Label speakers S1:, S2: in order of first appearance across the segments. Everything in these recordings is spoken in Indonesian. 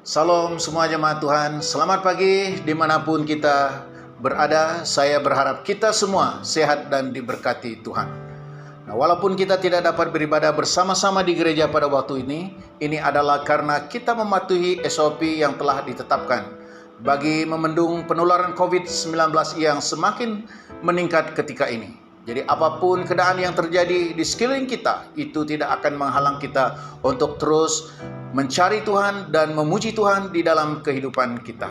S1: Salam semua jemaat Tuhan, selamat pagi dimanapun kita berada. Saya berharap kita semua sehat dan diberkati Tuhan. Nah, walaupun kita tidak dapat beribadah bersama-sama di gereja pada waktu ini adalah karena kita mematuhi SOP yang telah ditetapkan bagi memendung penularan COVID-19 yang semakin meningkat ketika ini. Jadi apapun keadaan yang terjadi di sekeliling kita, itu tidak akan menghalang kita untuk terus mencari Tuhan dan memuji Tuhan di dalam kehidupan kita.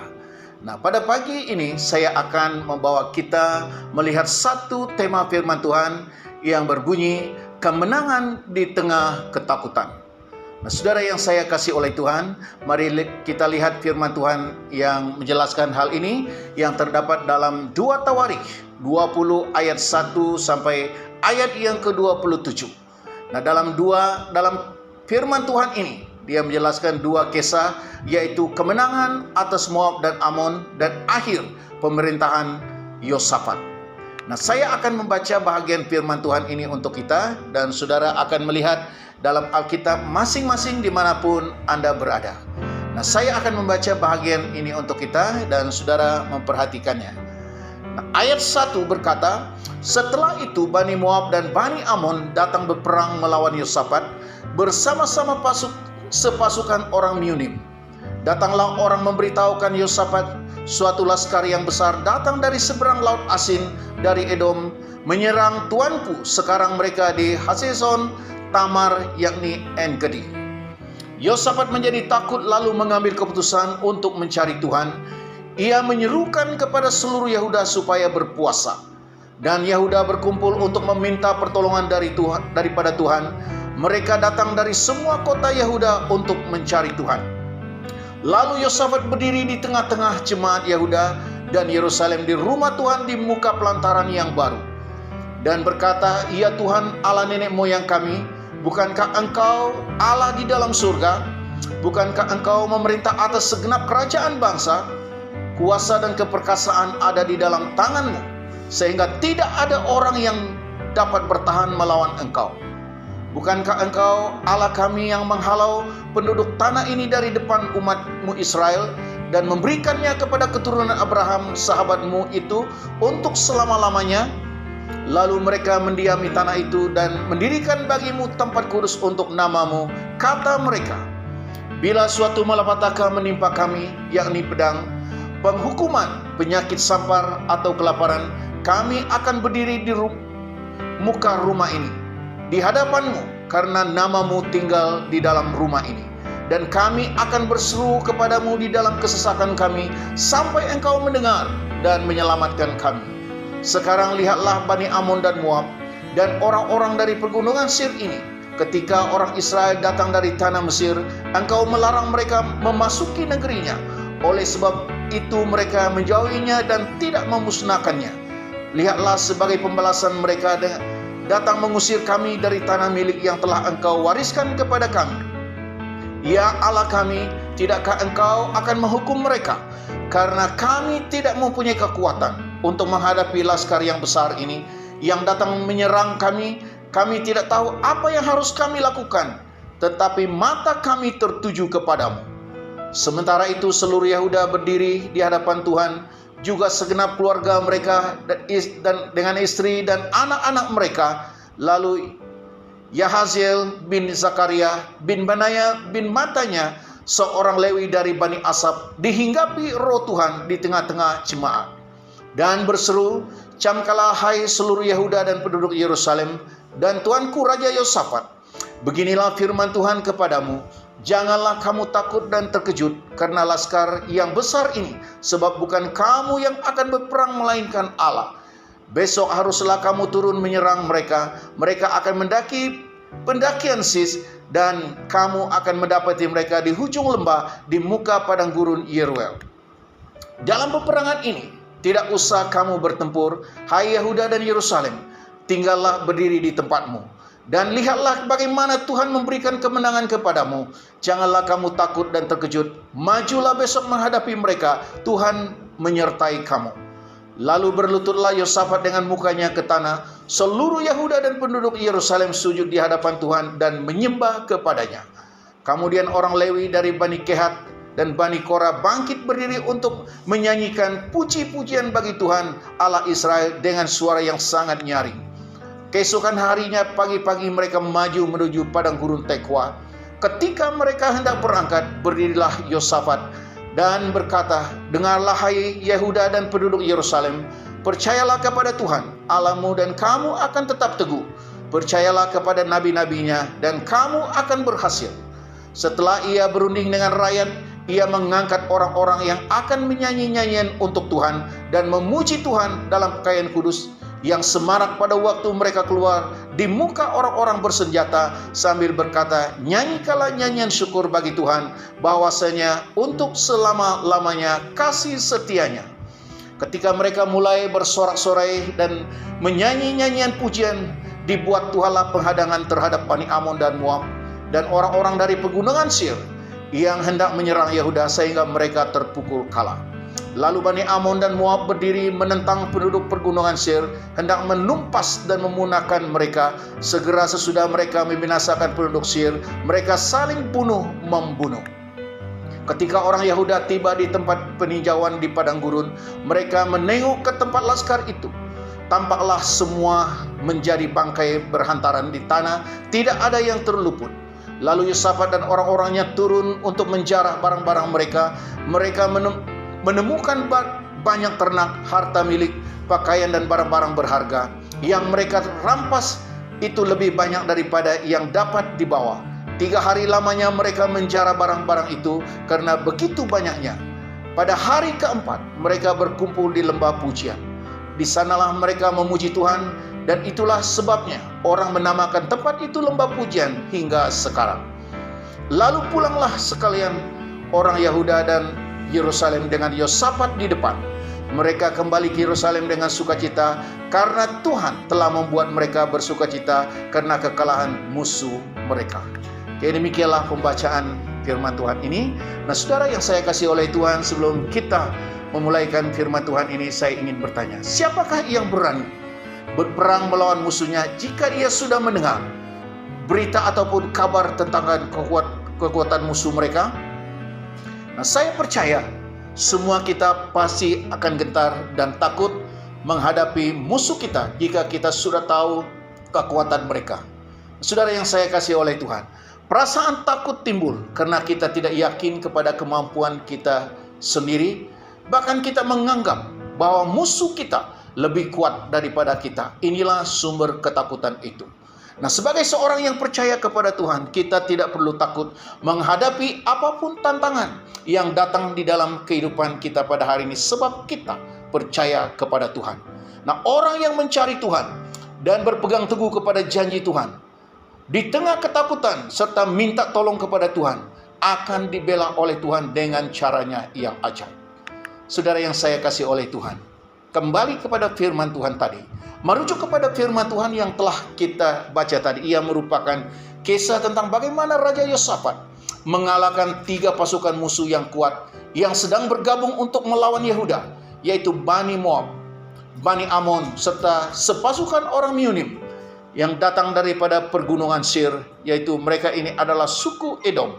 S1: Nah, pada pagi ini saya akan membawa kita melihat satu tema firman Tuhan yang berbunyi kemenangan di tengah ketakutan. Nah, saudara yang saya kasih oleh Tuhan, mari kita lihat firman Tuhan yang menjelaskan hal ini yang terdapat dalam 2 Tawarikh 20 ayat 1 sampai ayat yang ke-27. Nah, dalam firman Tuhan ini dia menjelaskan dua kisah, yaitu kemenangan atas Moab dan Amon dan akhir pemerintahan Yosafat. Nah, saya akan membaca bahagian firman Tuhan ini untuk kita, dan saudara akan melihat dalam Alkitab masing-masing dimanapun Anda berada. Nah, saya akan membaca bahagian ini untuk kita dan saudara memperhatikannya. Nah, ayat 1 berkata, setelah itu Bani Moab dan Bani Amon datang berperang melawan Yosafat bersama-sama sepasukan orang Meunim. Datanglah orang memberitahukan Yosafat, suatu laskar yang besar datang dari seberang laut Asin dari Edom menyerang tuanku. Sekarang mereka di Haseson Tamar, yakni En-Gedi. Yosafat menjadi takut lalu mengambil keputusan untuk mencari Tuhan. Ia menyerukan kepada seluruh Yehuda supaya berpuasa, dan Yehuda berkumpul untuk meminta pertolongan daripada Tuhan. Mereka datang dari semua kota Yehuda untuk mencari Tuhan. Lalu Yosafat berdiri di tengah-tengah jemaat Yehuda dan Yerusalem di rumah Tuhan di muka pelantaran yang baru, dan berkata, ya Tuhan Allah nenek moyang kami, bukankah Engkau Allah di dalam surga? Bukankah Engkau memerintah atas segenap kerajaan bangsa? Kuasa dan keperkasaan ada di dalam tangan-Mu, sehingga tidak ada orang yang dapat bertahan melawan Engkau. Bukankah Engkau Allah kami yang menghalau penduduk tanah ini dari depan umat-Mu Israel dan memberikannya kepada keturunan Abraham sahabat-Mu itu untuk selama-lamanya? Lalu mereka mendiami tanah itu dan mendirikan bagi-Mu tempat kudus untuk nama-Mu. Kata mereka, bila suatu malapetaka menimpa kami, yakni pedang, penghukuman, penyakit sampar atau kelaparan, kami akan berdiri di muka rumah ini di hadapan-Mu, karena nama-Mu tinggal di dalam rumah ini. Dan kami akan berseru kepadamu di dalam kesesakan kami, sampai Engkau mendengar dan menyelamatkan kami. Sekarang lihatlah Bani Amon dan Moab, dan orang-orang dari pegunungan Sir ini. Ketika orang Israel datang dari tanah Mesir, Engkau melarang mereka memasuki negerinya. Oleh sebab itu mereka menjauhinya dan tidak memusnahkannya. Lihatlah sebagai pembalasan mereka datang mengusir kami dari tanah milik yang telah Engkau wariskan kepada kami. Ya Allah kami, tidakkah Engkau akan menghukum mereka? Karena kami tidak mempunyai kekuatan untuk menghadapi laskar yang besar ini yang datang menyerang kami. Kami tidak tahu apa yang harus kami lakukan, tetapi mata kami tertuju kepadamu. Sementara itu seluruh Yehuda berdiri di hadapan Tuhan, juga segenap keluarga mereka dan dengan istri dan anak-anak mereka. Lalu Yahaziel bin Zakaria bin Benaya bin Matanya, seorang Lewi dari Bani Asaf, dihinggapi roh Tuhan di tengah-tengah jemaat dan berseru, camkalah hai seluruh Yehuda dan penduduk Yerusalem dan tuanku Raja Yosafat, beginilah firman Tuhan kepadamu, janganlah kamu takut dan terkejut karena laskar yang besar ini, sebab bukan kamu yang akan berperang melainkan Allah. Besok haruslah kamu turun menyerang mereka. Mereka akan mendaki pendakian Sis, dan kamu akan mendapati mereka di hujung lembah di muka padang gurun Yeruel. Dalam peperangan ini tidak usah kamu bertempur, hai Yehuda dan Yerusalem, tinggallah berdiri di tempatmu. Dan lihatlah bagaimana Tuhan memberikan kemenangan kepadamu. Janganlah kamu takut dan terkejut. Majulah besok menghadapi mereka. Tuhan menyertai kamu. Lalu berlututlah Yosafat dengan mukanya ke tanah. Seluruh Yehuda dan penduduk Yerusalem sujud di hadapan Tuhan dan menyembah kepadanya. Kemudian orang Lewi dari Bani Kehat dan Bani Korah bangkit berdiri untuk menyanyikan puji-pujian bagi Tuhan Allah Israel dengan suara yang sangat nyaring. Keesokan harinya pagi-pagi mereka maju menuju padang gurun Tekwa. Ketika mereka hendak berangkat, berdirilah Yosafat dan berkata, "Dengarlah hai Yehuda dan penduduk Yerusalem, percayalah kepada Tuhan Allahmu dan kamu akan tetap teguh. Percayalah kepada nabi-nabinya dan kamu akan berhasil." Setelah ia berunding dengan rakyat, ia mengangkat orang-orang yang akan menyanyi nyanyian untuk Tuhan dan memuji Tuhan dalam pakaian kudus yang semarak pada waktu mereka keluar di muka orang-orang bersenjata sambil berkata, "Nyanyikanlah nyanyian syukur bagi Tuhan, bahwasanya untuk selama-lamanya kasih setianya." Ketika mereka mulai bersorak-sorai dan menyanyi nyanyian pujian, dibuat Tuhanlah penghadangan terhadap Bani Amon dan Moab dan orang-orang dari pegunungan Seir yang hendak menyerang Yehuda sehingga mereka terpukul kalah. Lalu Bani Amon dan Moab berdiri menentang penduduk pegunungan Seir, hendak menumpas dan memunahkan mereka. Segera sesudah mereka membinasakan penduduk Seir, mereka saling bunuh-membunuh. Ketika orang Yehuda tiba di tempat peninjauan di padang gurun, mereka menengok ke tempat laskar itu. Tampaklah semua menjadi bangkai berhantaran di tanah, tidak ada yang terluput. Lalu Yosafat dan orang-orangnya turun untuk menjarah barang-barang mereka. Mereka menemukan banyak ternak, harta milik, pakaian dan barang-barang berharga. Yang mereka rampas itu lebih banyak daripada yang dapat dibawa. 3 hari lamanya mereka menjarah barang-barang itu karena begitu banyaknya. Pada hari keempat mereka berkumpul di lembah pujian. Di sanalah mereka memuji Tuhan, dan itulah sebabnya orang menamakan tempat itu lembah pujian hingga sekarang. Lalu pulanglah sekalian orang Yehuda dan Yerusalem dengan Yosafat di depan. Mereka kembali ke Yerusalem dengan sukacita karena Tuhan telah membuat mereka bersukacita karena kekalahan musuh mereka. Demikianlah pembacaan firman Tuhan ini. Nah, saudara yang saya kasih oleh Tuhan, sebelum kita memulaikan firman Tuhan ini, saya ingin bertanya, siapakah yang berani berperang melawan musuhnya jika ia sudah mendengar berita ataupun kabar tentang kekuatan musuh mereka? Nah, saya percaya semua kita pasti akan gentar dan takut menghadapi musuh kita jika kita sudah tahu kekuatan mereka. Saudara yang saya kasih oleh Tuhan, perasaan takut timbul karena kita tidak yakin kepada kemampuan kita sendiri. Bahkan kita menganggap bahwa musuh kita lebih kuat daripada kita. Inilah sumber ketakutan itu. Nah, sebagai seorang yang percaya kepada Tuhan, kita tidak perlu takut menghadapi apapun tantangan yang datang di dalam kehidupan kita pada hari ini, sebab kita percaya kepada Tuhan. Nah, orang yang mencari Tuhan dan berpegang teguh kepada janji Tuhan, di tengah ketakutan serta minta tolong kepada Tuhan, akan dibela oleh Tuhan dengan caranya yang ajaib. Saudara yang saya kasih oleh Tuhan, kembali kepada firman Tuhan tadi, merujuk kepada firman Tuhan yang telah kita baca tadi. Ia merupakan kisah tentang bagaimana Raja Yosafat mengalahkan 3 pasukan musuh yang kuat yang sedang bergabung untuk melawan Yehuda, yaitu Bani Moab, Bani Amon, serta sepasukan orang Meuniim yang datang daripada pergunungan Seir, yaitu mereka ini adalah suku Edom.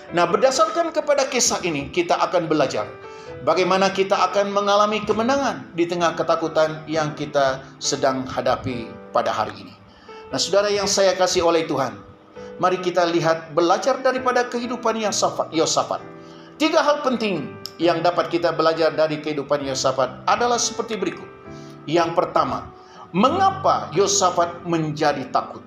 S1: Nah, berdasarkan kepada kisah ini, kita akan belajar bagaimana kita akan mengalami kemenangan di tengah ketakutan yang kita sedang hadapi pada hari ini. Nah, saudara yang saya kasih oleh Tuhan, mari kita lihat belajar daripada kehidupan Yosafat. 3 hal penting yang dapat kita belajar dari kehidupan Yosafat adalah seperti berikut. Yang pertama, mengapa Yosafat menjadi takut?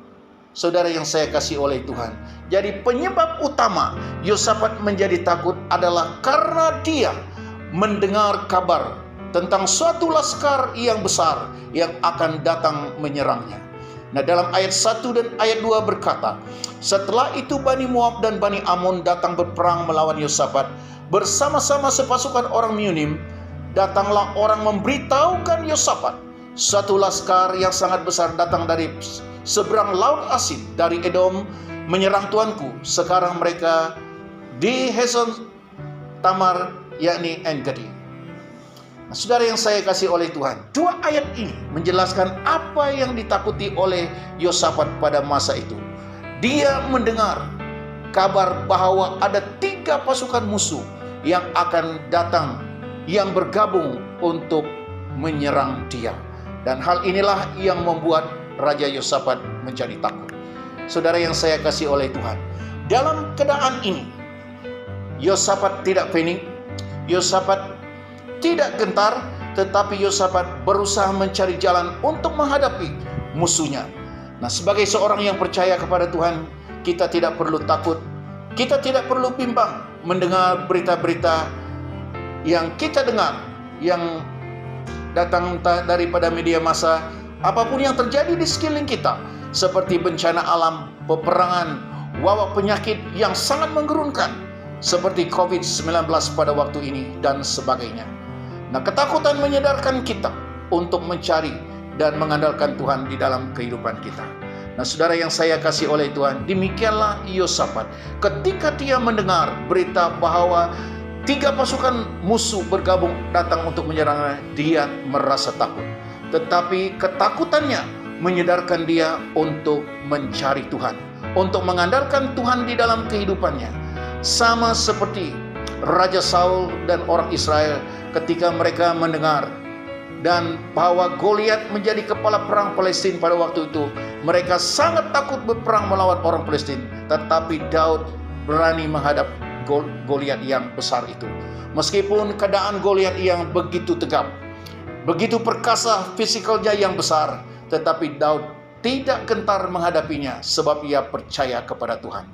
S1: Saudara yang saya kasih oleh Tuhan, jadi penyebab utama Yosafat menjadi takut adalah karena dia mendengar kabar tentang suatu laskar yang besar yang akan datang menyerangnya. Nah, dalam ayat 1 dan ayat 2 berkata, setelah itu Bani Moab dan Bani Amon datang berperang melawan Yosafat bersama-sama sepasukan orang Meuniim. Datanglah orang memberitahukan Yosafat, suatu laskar yang sangat besar datang dari seberang laut Asin, dari Edom, menyerang tuanku. Sekarang mereka di Hazazon Tamar, yakni En-Gedi. Nah, saudara yang saya kasih oleh Tuhan, 2 ayat ini menjelaskan apa yang ditakuti oleh Yosafat pada masa itu. Dia mendengar kabar bahwa ada 3 pasukan musuh yang akan datang, yang bergabung untuk menyerang dia. Dan hal inilah yang membuat Raja Yosafat menjadi takut. Saudara yang saya kasih oleh Tuhan, dalam keadaan ini Yosafat tidak panik, Yosafat tidak gentar, tetapi Yosafat berusaha mencari jalan untuk menghadapi musuhnya. Nah, sebagai seorang yang percaya kepada Tuhan, kita tidak perlu takut, kita tidak perlu bimbang mendengar berita-berita yang kita dengar, yang datang daripada media massa, apapun yang terjadi di sekeliling kita, seperti bencana alam, peperangan, wabak penyakit yang sangat menggerunkan, seperti COVID-19 pada waktu ini, dan sebagainya. Nah, ketakutan menyadarkan kita untuk mencari dan mengandalkan Tuhan di dalam kehidupan kita. Nah, saudara yang saya kasih oleh Tuhan, demikianlah Yosafat ketika dia mendengar berita bahwa 3 pasukan musuh bergabung datang untuk menyerangnya, dia merasa takut. Tetapi ketakutannya menyadarkan dia untuk mencari Tuhan, untuk mengandalkan Tuhan di dalam kehidupannya. Sama seperti Raja Saul dan orang Israel ketika mereka mendengar dan bahwa Goliat menjadi kepala perang Palestina pada waktu itu, mereka sangat takut berperang melawan orang Palestina. Tetapi Daud berani menghadap Goliat yang besar itu. Meskipun keadaan Goliat yang begitu tegap, begitu perkasa, fisikalnya yang besar, tetapi Daud tidak gentar menghadapinya sebab ia percaya kepada Tuhan.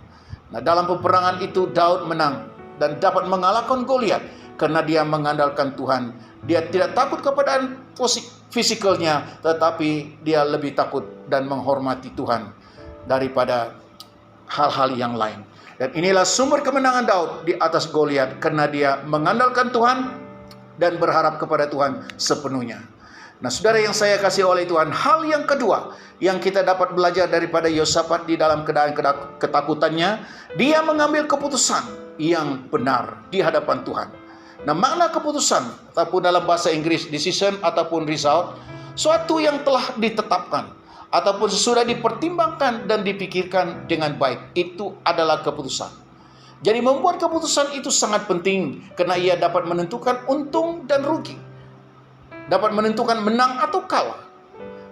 S1: Nah, dalam peperangan itu Daud menang dan dapat mengalahkan Goliat karena dia mengandalkan Tuhan. Dia tidak takut kepada fisikalnya, tetapi dia lebih takut dan menghormati Tuhan daripada hal-hal yang lain. Dan inilah sumber kemenangan Daud di atas Goliat, karena dia mengandalkan Tuhan dan berharap kepada Tuhan sepenuhnya. Nah, saudara yang saya kasih oleh Tuhan, hal yang kedua yang kita dapat belajar daripada Yosafat di dalam keadaan ketakutannya, dia mengambil keputusan yang benar di hadapan Tuhan. Nah, makna keputusan ataupun dalam bahasa Inggris decision ataupun result, suatu yang telah ditetapkan ataupun sudah dipertimbangkan dan dipikirkan dengan baik, itu adalah keputusan. Jadi membuat keputusan itu sangat penting karena ia dapat menentukan untung dan rugi, dapat menentukan menang atau kalah.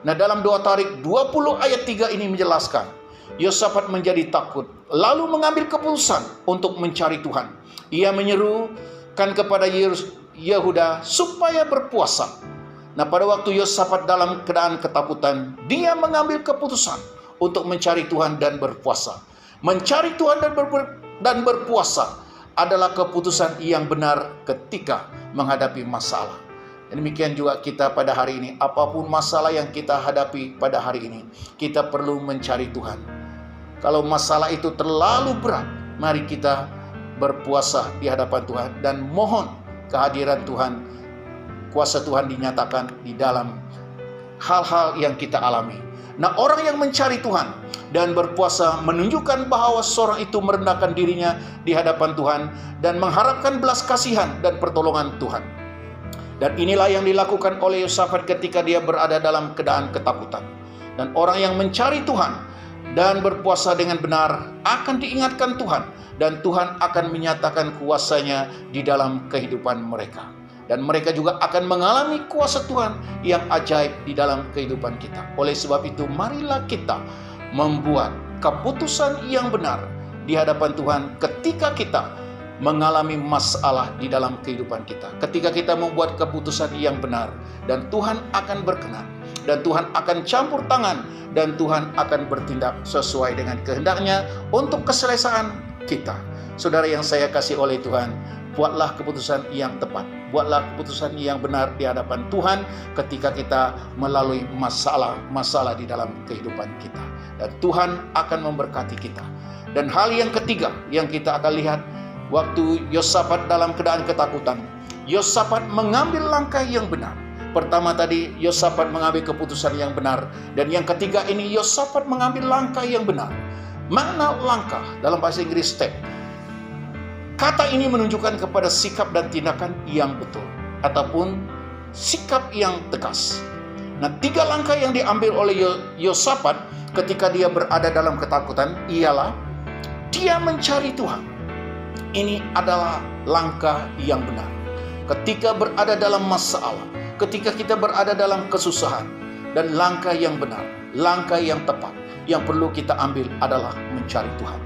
S1: Nah, dalam 2 Tarik 20 ayat 3 ini menjelaskan, Yosafat menjadi takut lalu mengambil keputusan untuk mencari Tuhan. Ia menyerukan kepada Yehuda supaya berpuasa. Nah, pada waktu Yosafat dalam keadaan ketakutan, dia mengambil keputusan untuk mencari Tuhan dan berpuasa. Mencari Tuhan dan berpuasa adalah keputusan yang benar ketika menghadapi masalah. Dan demikian juga kita pada hari ini, apapun masalah yang kita hadapi pada hari ini, kita perlu mencari Tuhan. Kalau masalah itu terlalu berat, mari kita berpuasa di hadapan Tuhan dan mohon kehadiran Tuhan, kuasa Tuhan dinyatakan di dalam hal-hal yang kita alami. Nah, orang yang mencari Tuhan dan berpuasa menunjukkan bahwa seorang itu merendahkan dirinya di hadapan Tuhan dan mengharapkan belas kasihan dan pertolongan Tuhan. Dan inilah yang dilakukan oleh Yosafat ketika dia berada dalam keadaan ketakutan. Dan orang yang mencari Tuhan dan berpuasa dengan benar akan diingatkan Tuhan, dan Tuhan akan menyatakan kuasa-Nya di dalam kehidupan mereka. Dan mereka juga akan mengalami kuasa Tuhan yang ajaib di dalam kehidupan kita. Oleh sebab itu, marilah kita membuat keputusan yang benar di hadapan Tuhan ketika kita mengalami masalah di dalam kehidupan kita. Ketika kita membuat keputusan yang benar, dan Tuhan akan berkenan, dan Tuhan akan campur tangan, dan Tuhan akan bertindak sesuai dengan kehendak-Nya untuk keselesaan kita. Saudara yang saya kasih oleh Tuhan, buatlah keputusan yang tepat, buatlah keputusan yang benar di hadapan Tuhan ketika kita melalui masalah-masalah di dalam kehidupan kita. Dan Tuhan akan memberkati kita. Dan hal yang ketiga yang kita akan lihat, waktu Yosafat dalam keadaan ketakutan, Yosafat mengambil langkah yang benar. Pertama tadi, Yosafat mengambil keputusan yang benar. Dan yang ketiga ini, Yosafat mengambil langkah yang benar. Makna langkah dalam bahasa Inggris step. Kata ini menunjukkan kepada sikap dan tindakan yang betul, ataupun sikap yang tegas. Nah, 3 langkah yang diambil oleh Yosafat ketika dia berada dalam ketakutan ialah dia mencari Tuhan. Ini adalah langkah yang benar. Ketika berada dalam masalah, ketika kita berada dalam kesusahan, dan langkah yang benar, langkah yang tepat, yang perlu kita ambil adalah mencari Tuhan.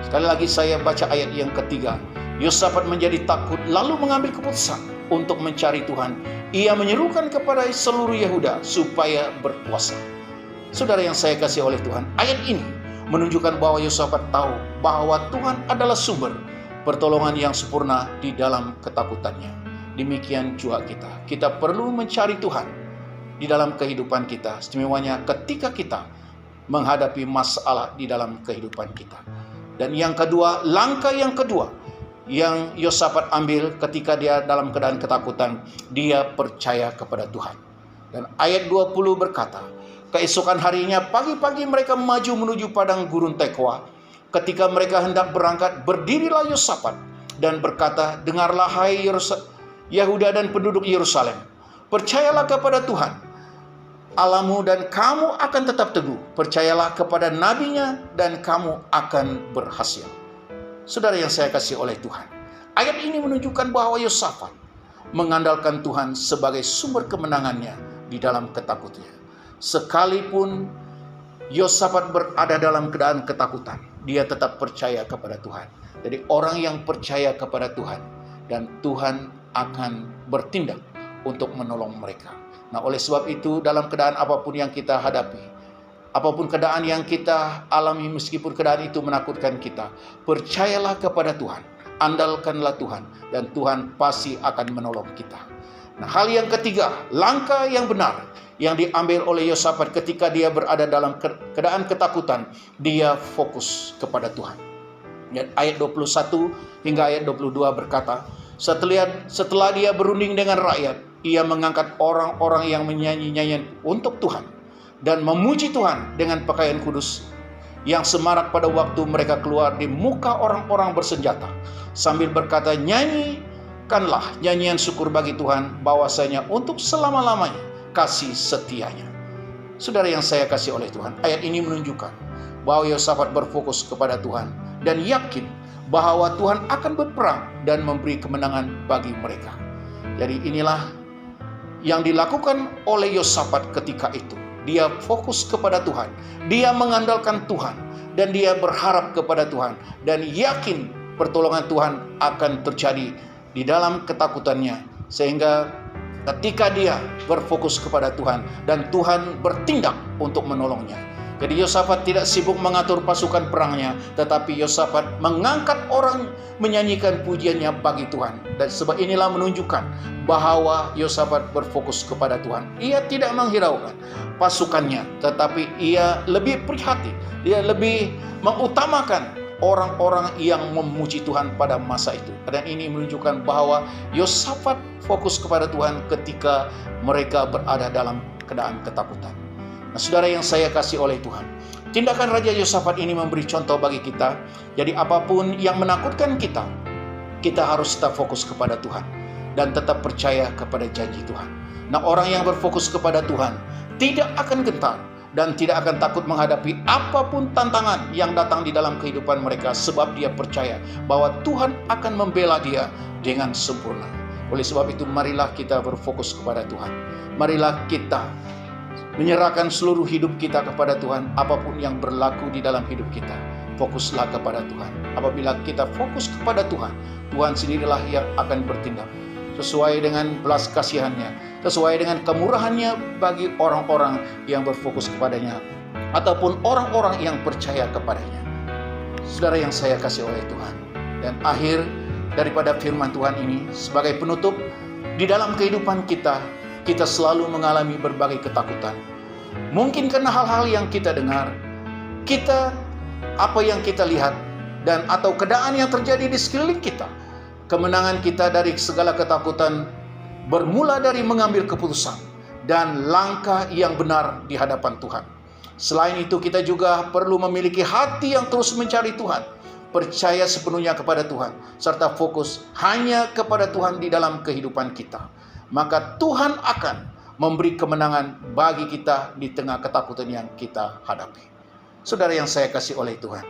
S1: Sekali lagi saya baca ayat yang ketiga. Yosafat menjadi takut lalu mengambil keputusan untuk mencari Tuhan. Ia menyerukan kepada seluruh Yehuda supaya berpuasa. Saudara yang saya kasih oleh Tuhan, ayat ini menunjukkan bahwa Yosafat tahu bahwa Tuhan adalah sumber pertolongan yang sempurna di dalam ketakutannya. Demikian juga kita. Kita perlu mencari Tuhan di dalam kehidupan kita, istimewanya ketika kita menghadapi masalah di dalam kehidupan kita. Dan yang kedua, langkah yang kedua yang Yosafat ambil ketika dia dalam keadaan ketakutan, dia percaya kepada Tuhan. Dan ayat 20 berkata, keesokan harinya pagi-pagi mereka maju menuju padang gurun Tekoa. Ketika mereka hendak berangkat, berdirilah Yosafat dan berkata, dengarlah hai Yehuda dan penduduk Yerusalem, percayalah kepada Tuhan Allahmu dan kamu akan tetap teguh. Percayalah kepada nabinya dan kamu akan berhasil. Saudara yang saya kasih oleh Tuhan, ayat ini menunjukkan bahwa Yosafat mengandalkan Tuhan sebagai sumber kemenangannya di dalam ketakutannya. Sekalipun Yosafat berada dalam keadaan ketakutan, dia tetap percaya kepada Tuhan. Jadi orang yang percaya kepada Tuhan, dan Tuhan akan bertindak untuk menolong mereka. Nah, oleh sebab itu dalam keadaan apapun yang kita hadapi, apapun keadaan yang kita alami, meskipun keadaan itu menakutkan kita, percayalah kepada Tuhan, andalkanlah Tuhan, dan Tuhan pasti akan menolong kita. Nah, hal yang ketiga, langkah yang benar yang diambil oleh Yosafat ketika dia berada dalam keadaan ketakutan, dia fokus kepada Tuhan. Dan ayat 21 hingga ayat 22 berkata, setelah dia berunding dengan rakyat, ia mengangkat orang-orang yang menyanyi nyanyian untuk Tuhan dan memuji Tuhan dengan pakaian kudus yang semarak pada waktu mereka keluar di muka orang-orang bersenjata, sambil berkata, nyanyikanlah nyanyian syukur bagi Tuhan, bahwasanya untuk selama-lamanya kasih setianya. Saudara yang saya kasih oleh Tuhan, ayat ini menunjukkan bahwa Yosafat berfokus kepada Tuhan dan yakin bahwa Tuhan akan berperang dan memberi kemenangan bagi mereka. Jadi inilah yang dilakukan oleh Yosafat ketika itu. Dia fokus kepada Tuhan, dia mengandalkan Tuhan, dan dia berharap kepada Tuhan, dan yakin pertolongan Tuhan akan terjadi di dalam ketakutannya. Sehingga ketika dia berfokus kepada Tuhan, dan Tuhan bertindak untuk menolongnya. Jadi Yosafat tidak sibuk mengatur pasukan perangnya, tetapi Yosafat mengangkat orang menyanyikan pujiannya bagi Tuhan. Dan sebab inilah menunjukkan bahwa Yosafat berfokus kepada Tuhan. Ia tidak menghiraukan pasukannya, tetapi ia lebih prihatin, dia lebih mengutamakan orang-orang yang memuji Tuhan pada masa itu. Dan ini menunjukkan bahwa Yosafat fokus kepada Tuhan ketika mereka berada dalam keadaan ketakutan. Nah, saudara yang saya kasih oleh Tuhan, tindakan Raja Yosafat ini memberi contoh bagi kita. Jadi apapun yang menakutkan kita, kita harus tetap fokus kepada Tuhan dan tetap percaya kepada janji Tuhan. Nah, orang yang berfokus kepada Tuhan tidak akan gentar dan tidak akan takut menghadapi apapun tantangan yang datang di dalam kehidupan mereka, sebab dia percaya bahwa Tuhan akan membela dia dengan sempurna. Oleh sebab itu, marilah kita berfokus kepada Tuhan. Marilah kita menyerahkan seluruh hidup kita kepada Tuhan. Apapun yang berlaku di dalam hidup kita, fokuslah kepada Tuhan. Apabila kita fokus kepada Tuhan, Tuhan sendirilah yang akan bertindak sesuai dengan belas kasihannya, sesuai dengan kemurahannya bagi orang-orang yang berfokus kepadanya, ataupun orang-orang yang percaya kepadanya. Saudara yang saya kasih oleh Tuhan, dan akhir daripada firman Tuhan ini sebagai penutup, di dalam kehidupan kita, kita selalu mengalami berbagai ketakutan. Mungkin karena hal-hal yang kita dengar, apa yang kita lihat, dan atau keadaan yang terjadi di sekeliling kita. Kemenangan kita dari segala ketakutan bermula dari mengambil keputusan dan langkah yang benar di hadapan Tuhan. Selain itu, kita juga perlu memiliki hati yang terus mencari Tuhan, percaya sepenuhnya kepada Tuhan, serta fokus hanya kepada Tuhan di dalam kehidupan kita. Maka Tuhan akan memberi kemenangan bagi kita di tengah ketakutan yang kita hadapi. Saudara yang saya kasih oleh Tuhan,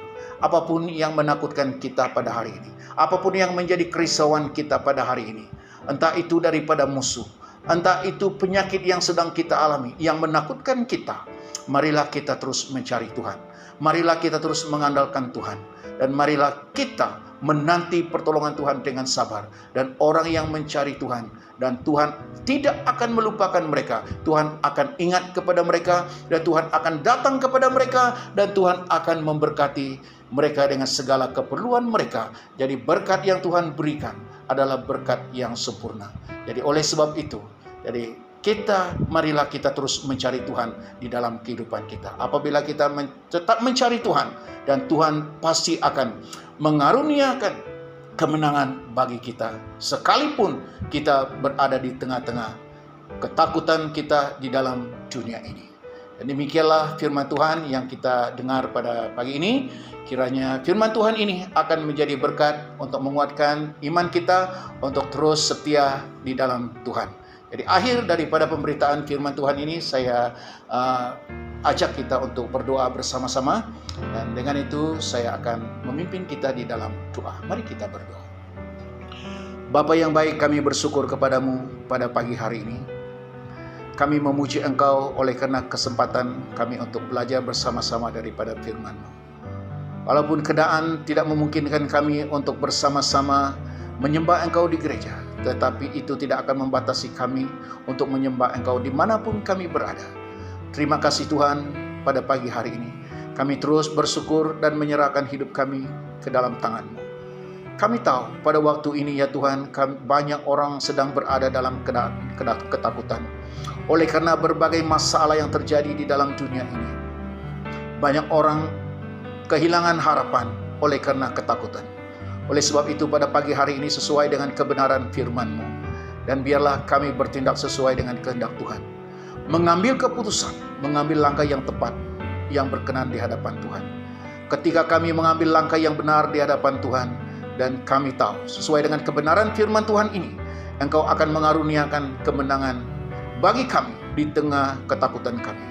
S1: apapun yang menakutkan kita pada hari ini, apapun yang menjadi kerisauan kita pada hari ini, entah itu daripada musuh, entah itu penyakit yang sedang kita alami, yang menakutkan kita, marilah kita terus mencari Tuhan. Marilah kita terus mengandalkan Tuhan. Dan marilah kita menanti pertolongan Tuhan dengan sabar. Dan orang yang mencari Tuhan, dan Tuhan tidak akan melupakan mereka. Tuhan akan ingat kepada mereka, dan Tuhan akan datang kepada mereka, dan Tuhan akan memberkati mereka dengan segala keperluan mereka. Jadi berkat yang Tuhan berikan adalah berkat yang sempurna. Jadi oleh sebab itu, marilah kita terus mencari Tuhan di dalam kehidupan kita. Apabila kita tetap mencari Tuhan, dan Tuhan pasti akan mengaruniakan kemenangan bagi kita, sekalipun kita berada di tengah-tengah ketakutan kita di dalam dunia ini. Dan demikianlah firman Tuhan yang kita dengar pada pagi ini. Kiranya firman Tuhan ini akan menjadi berkat untuk menguatkan iman kita untuk terus setia di dalam Tuhan. Jadi akhir daripada pemberitaan firman Tuhan ini, saya ajak kita untuk berdoa bersama-sama. Dan dengan itu saya akan memimpin kita di dalam doa. Mari kita berdoa. Bapa yang baik, kami bersyukur kepadamu pada pagi hari ini. Kami memuji Engkau oleh karena kesempatan kami untuk belajar bersama-sama daripada firman-Mu. Walaupun keadaan tidak memungkinkan kami untuk bersama-sama menyembah Engkau di gereja, tetapi itu tidak akan membatasi kami untuk menyembah Engkau dimanapun kami berada. Terima kasih Tuhan, pada pagi hari ini kami terus bersyukur dan menyerahkan hidup kami ke dalam tangan-Mu. Kami tahu pada waktu ini ya Tuhan, banyak orang sedang berada dalam ketakutan oleh karena berbagai masalah yang terjadi di dalam dunia ini. Banyak orang kehilangan harapan oleh karena ketakutan. Oleh sebab itu pada pagi hari ini sesuai dengan kebenaran firman-Mu, dan biarlah kami bertindak sesuai dengan kehendak Tuhan, mengambil keputusan, mengambil langkah yang tepat, yang berkenan di hadapan Tuhan. Ketika kami mengambil langkah yang benar di hadapan Tuhan, dan kami tahu sesuai dengan kebenaran firman Tuhan ini, Engkau akan mengaruniakan kemenangan bagi kami di tengah ketakutan kami.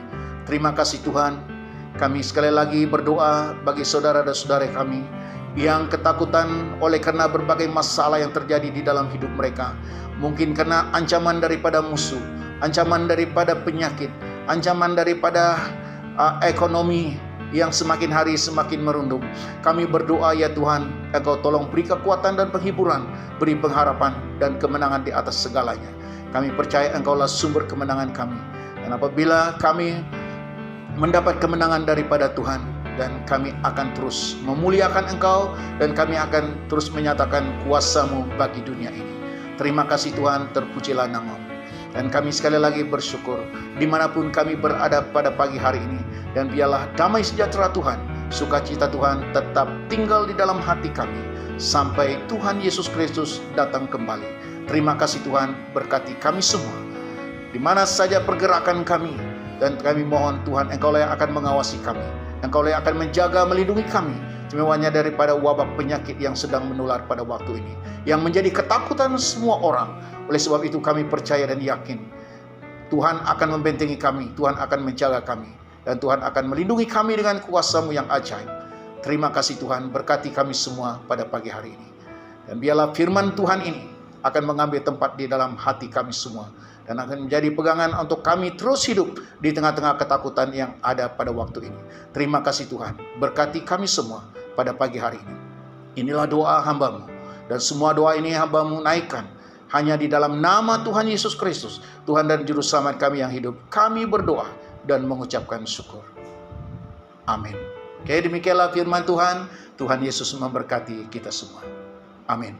S1: Terima kasih Tuhan. Kami sekali lagi berdoa bagi saudara dan saudara kami yang ketakutan oleh karena berbagai masalah yang terjadi di dalam hidup mereka. Mungkin karena ancaman daripada musuh, ancaman daripada penyakit, ancaman daripada ekonomi yang semakin hari semakin merundung. Kami berdoa ya Tuhan, Engkau tolong beri kekuatan dan penghiburan, beri pengharapan dan kemenangan di atas segalanya. Kami percaya Engkaulah sumber kemenangan kami. Dan apabila kami mendapat kemenangan daripada Tuhan, dan kami akan terus memuliakan Engkau, dan kami akan terus menyatakan kuasa-Mu bagi dunia ini. Terima kasih Tuhan, terpujilah nama-Mu. Dan kami sekali lagi bersyukur dimanapun kami berada pada pagi hari ini. Dan biarlah damai sejahtera Tuhan, sukacita Tuhan tetap tinggal di dalam hati kami sampai Tuhan Yesus Kristus datang kembali. Terima kasih Tuhan, berkati kami semua di mana saja pergerakan kami. Dan kami mohon Tuhan, Engkaulah yang akan mengawasi kami, Engkaulah yang akan menjaga, melindungi kami, semewanya daripada wabah penyakit yang sedang menular pada waktu ini, yang menjadi ketakutan semua orang. Oleh sebab itu kami percaya dan yakin Tuhan akan membentengi kami, Tuhan akan menjaga kami, dan Tuhan akan melindungi kami dengan kuasa-Mu yang ajaib. Terima kasih Tuhan, berkati kami semua pada pagi hari ini. Dan biarlah firman Tuhan ini akan mengambil tempat di dalam hati kami semua, dan akan menjadi pegangan untuk kami terus hidup di tengah-tengah ketakutan yang ada pada waktu ini. Terima kasih Tuhan, berkati kami semua pada pagi hari ini. Inilah doa hamba-Mu, dan semua doa ini hamba-Mu naikkan hanya di dalam nama Tuhan Yesus Kristus, Tuhan dan Juru Selamat kami yang hidup. Kami berdoa dan mengucapkan syukur. Amin. Oke, demikianlah firman Tuhan. Tuhan Yesus memberkati kita semua. Amin.